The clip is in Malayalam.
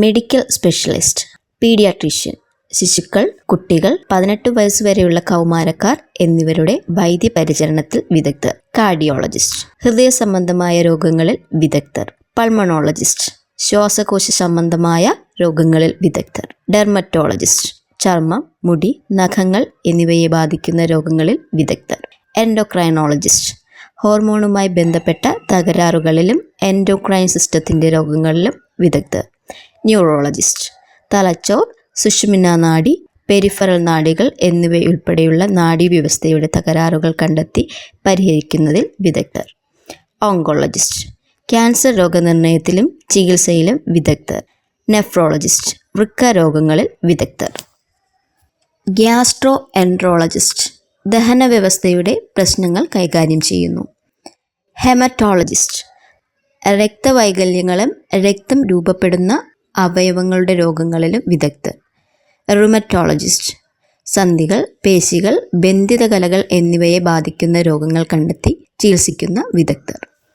മെഡിക്കൽ സ്പെഷ്യലിസ്റ്റ്, പീഡിയാട്രീഷ്യൻ, ശിശുക്കൾ, കുട്ടികൾ, 18 വയസ്സുവരെയുള്ള കൗമാരക്കാർ എന്നിവരുടെ വൈദ്യപരിചരണത്തിൽ വിദഗ്ധർ. കാർഡിയോളജിസ്റ്റ്, ഹൃദയ സംബന്ധമായ രോഗങ്ങളിൽ വിദഗ്ധർ. പൾമണോളജിസ്റ്റ്, ശ്വാസകോശ സംബന്ധമായ രോഗങ്ങളിൽ വിദഗ്ധർ. ഡെർമറ്റോളജിസ്റ്റ്, ചർമ്മം, മുടി, നഖങ്ങൾ എന്നിവയെ ബാധിക്കുന്ന രോഗങ്ങളിൽ വിദഗ്ധർ. എൻഡോക്രൈനോളജിസ്റ്റ്, ഹോർമോണുമായി ബന്ധപ്പെട്ട തകരാറുകളിലും എൻഡോക്രൈൻ സിസ്റ്റത്തിൻ്റെ രോഗങ്ങളിലും വിദഗ്ധർ. ന്യൂറോളജിസ്റ്റ്, തലച്ചോർ, സുഷുമ്നാ നാഡി, പെരിഫറൽ നാഡികൾ എന്നിവയുൾപ്പെടെയുള്ള നാഡീവ്യവസ്ഥയുടെ തകരാറുകൾ കണ്ടെത്തി പരിഹരിക്കുന്നതിൽ വിദഗ്ധർ. ഓങ്കോളജിസ്റ്റ്, ക്യാൻസർ രോഗനിർണയത്തിലും ചികിത്സയിലും വിദഗ്ധർ. നെഫ്രോളജിസ്റ്റ്, വൃക്ക രോഗങ്ങളിൽ വിദഗ്ധർ. ഗ്യാസ്ട്രോ എൻട്രോളജിസ്റ്റ്, ദഹന വ്യവസ്ഥയുടെ പ്രശ്നങ്ങൾ കൈകാര്യം ചെയ്യുന്നു. ഹെമറ്റോളജിസ്റ്റ്, രക്തവൈകല്യങ്ങളും രക്തം രൂപപ്പെടുന്ന അവയവങ്ങളുടെ രോഗങ്ങളിലും വിദഗ്ധർ. റുമറ്റോളജിസ്റ്റ്, സന്ധികൾ, പേശികൾ, ബന്ധിത കലകൾ എന്നിവയെ ബാധിക്കുന്ന രോഗങ്ങൾ കണ്ടെത്തി ചികിത്സിക്കുന്ന വിദഗ്ധർ.